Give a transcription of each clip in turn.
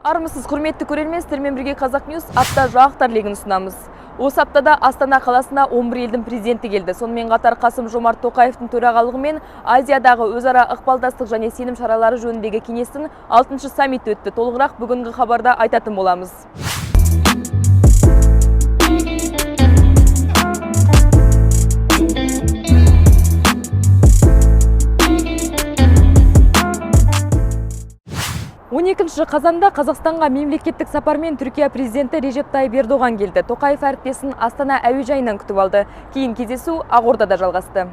Армысыз, құрметті көрермен, сіздермен бірге Қазақ Ньюс апта жаңалықтар легін ұсынамыз. Осы аптада Астана қаласына 11 елдің президенті келді. Сонымен қатар Қасым-Жомарт Тоқаевтың төрағалығымен Азиядағы өзара ықпалдастық және сенім шаралары жөніндегі кеңестің 6-шы саммиті өтті. Толығырақ бүгінгі хабарда айтатын боламыз. Қазанда Қазақстанға мемлекеттік сапармен Түркия президенті Режеп Тайып Ердоған келді. Тоқаев әріптесін Астана әуежайынан күтіп алды. Кейін кездесу Ақордада жалғасты.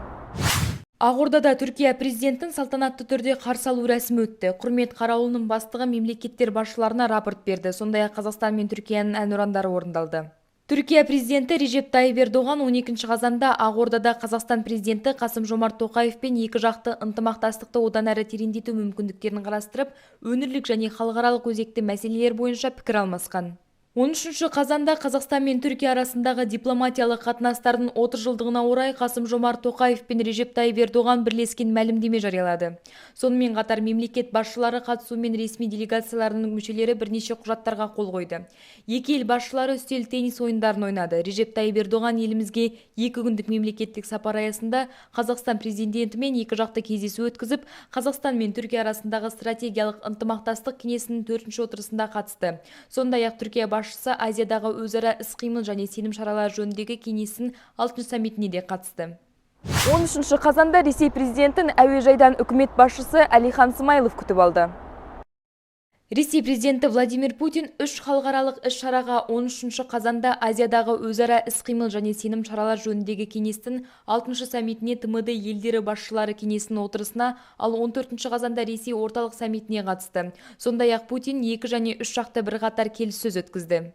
Ақордада Түркия президентін салтанатты түрде қарсы алу рәсімі өтті. Құрмет қарауылының бастығы мемлекеттер басшыларына рапорт берді. Сондай-ақ Қазақстан мен Түркияның әнұрандары орындалды. Түркия президенті Режеп Тайып Ердоған 12 қазанда Ақордада Қазақстан президенті Қасым-Жомарт Тоқаевпен екі жақты ынтымақтастықты одан әрі тереңдету мүмкіндіктерін қарастырып, өңірлік және халықаралық өзекті мәселелер бойынша пікір алмасқан. 13 қазанда Қазақстан мен Түркия арасындағы дипломатиялық қатынастардың 30 жылдығына орай Қасым-Жомарт Тоқаев пен Режеп Тайып Ердоған бірлескен мәлімдеме жариялады. Сонымен қатар мемлекет басшылары қатысуымен ресми делегацияларының мүшелері бірнеше құжаттарға қол қойды. Екі ел басшылары үстел теннис ойындарын ойнады. Режеп Тайып Ердоған елімізге 2 күндік мемлекеттік сапар аясында Қазақстан президентімен екі жақты кездесу өткізіп, Қазақстан мен Түркия арасындағы стратегиялық ынтымақтастық кеңесінің 4-ші отырысында қатысты. Сондай-ақ Түркия басшысы Азиядағы өзара іс-қимыл және сенім шаралары жөніндегі кеңестің 6-шы саммитіне де қатысты. 13 қазанда Ресей президентін әуежайдан үкімет басшысы Әлихан Смайылов күтіп алды. Ресей президенті Владимир Путин 3 халықаралық іс-шараға 13 қазанда Азиядағы өзара іс-қимыл және сенім шаралар жөніндегі кеңестің 6-шы саммитіне ТМД елдері басшылары кеңесінің отырысына, ал 14 қазанда Ресей орталық саммитіне қатысты. Сондай-ақ Путин 2 және 3 жақты бірқатар келіссөз өткізді.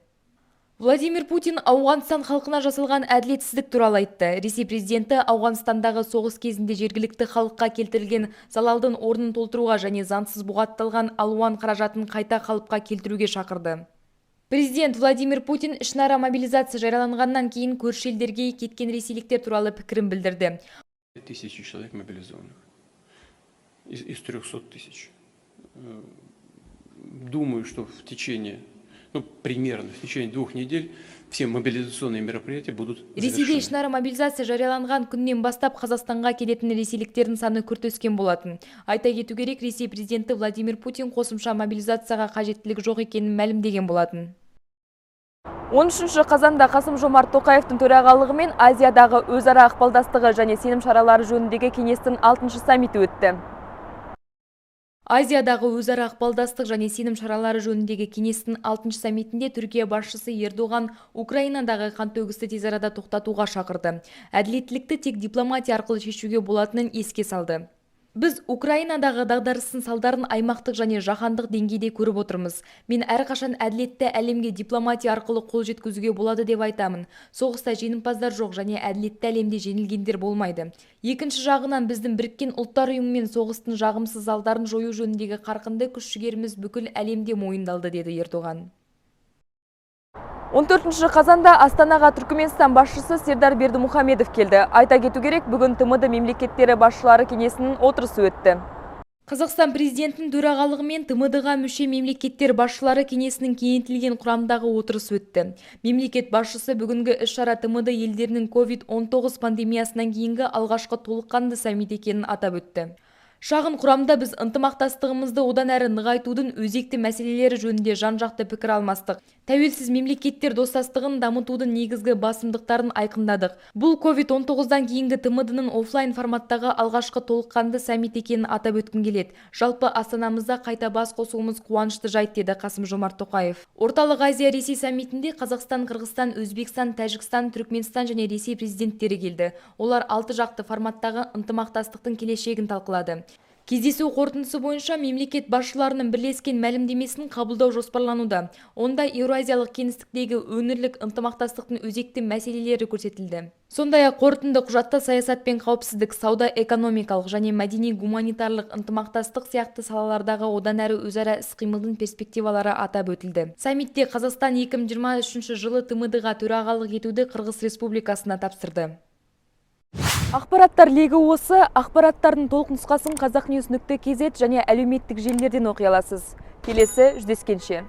Владимир Путин Ауғанстан халқына жасалған әділетсіздік туралы айтты. Ресей президенті Ауғанстандағы соғыс кезінде жергілікті халыққа келтірілген залалдың орнын толтыруға және заңсыз бұғатталған алуан қаражатын қайта қалыпқа келтіруге шақырды. Президент Владимир Путин ішінара мобилизация жарияланғаннан кейін көрші елдерге кеткен ресейліктер туралы пікірін білдірді. 1000 человек мобилизованных из 300 тысяч. Думаю, что в течение примерно в течение 2 недель все мобилизационные мероприятия будут завершены. Ресейде ішінара мобилизация жарияланған күннен бастап Қазақстанға келетін ресейліктердің саны күрт өскен болатын. Айта кету керек, Ресей президенті Владимир Путин қосымша мобилизацияға қажеттілік жоқ екенін мәлімдеген болатын. 13 қазанда Қасым-Жомарт Тоқаевтың төрағалығымен Азиядағы өзара ықпалдастығы және сенім шаралары жөніндегі кеңестің 6-шы саммиті өтті. Азиядағы өзара ықпалдастық және сенім шаралары жөніндегі кеңестің 6-шы саммитінде Түркия басшысы Ердоған Украинадағы қантөгісті тез арада тоқтатуға шақырды. Әділеттілікті тек дипломатия арқылы шешуге болатынын еске салды. Біз Украинадағы дағдарыстың салдарын аймақтық және жаһандық деңгейде көріп отырмыз. Мен әрқашан әділетті әлемге дипломатия арқылы қол жеткізуге болады деп айтамын. Соғыста жеңімпаздар жоқ және әділетті әлемде жеңілгендер болмайды. Екінші жағынан біздің біріккен ұлттар ұйымымен соғыстың жағымсыз салдарын жою жөніндегі қарқынды күш-жігеріміз бүкіл әлемде мойындалды, деді Ердоған. 14 қазанда Астанаға Түркменстан басшысы Сердар Бердімұхамедов келді. Айта кету керек, бүгін ТМД мемлекеттері басшылары кеңесінің отырысы өтті. Қазақстан президентінің төрағалығымен ТМД-ға мүше мемлекеттер басшылары кеңесінің кеңейтілген құрамдағы отырысы өтті. Мемлекет басшысы бүгінгі іс-шара ТМД елдерінің COVID-19 пандемиясынан кейінгі алғашқы толыққанды саммит екенін атап өтті. Шағын құрамда біз ынтымақтастығымызды одан әрі нығайтудың өзекті мәселелері жөнінде жан-жақты пікір алмастық. Тәуелсіз мемлекеттер достастығын дамытудың негізгі басымдықтарын айқындадық. Бұл COVID-19-дан кейінгі ТМД-ның офлайн форматтағы алғашқы толыққанды саммит екенін атап өткім келеді. Жалпы Астанамызда қайта бас қосуымыз қуанышты жайт, деді Қасым-Жомарт Тоқаев. Орталық Азия Ресей саммитінде Қазақстан, Қырғызстан, Өзбекстан, Тәжікстан, Түркменстан және Ресей президенттері келді. Олар 6 жақты форматтағы ынтымақтастықтың келешегін талқылады. Кездесу қорытындысы бойынша мемлекет басшыларының бірлескен мәлімдемесін қабылдау жоспарлануда. Онда Еуразиялық кеңістіктегі өңірлік ынтымақтастықтың өзекті мәселелері көрсетілді. Сондай-ақ қорытынды құжатта саясат пен қауіпсіздік, сауда, экономикалық және мәдени-гуманитарлық ынтымақтастық сияқты салалардағы одан әрі өзара іс-қимылдың перспективалары атап өтілді. Саммитте Қазақстан 2023 жылы ТМД-ға төрағалық етуді Қырғыз Республикасына тапсырды. Ақпараттар легі осы. Ақпараттардың толық нұсқасын қазақ Ньюс.kz және әлеуметтік желілерден оқи аласыз. Келесі жүздескенше.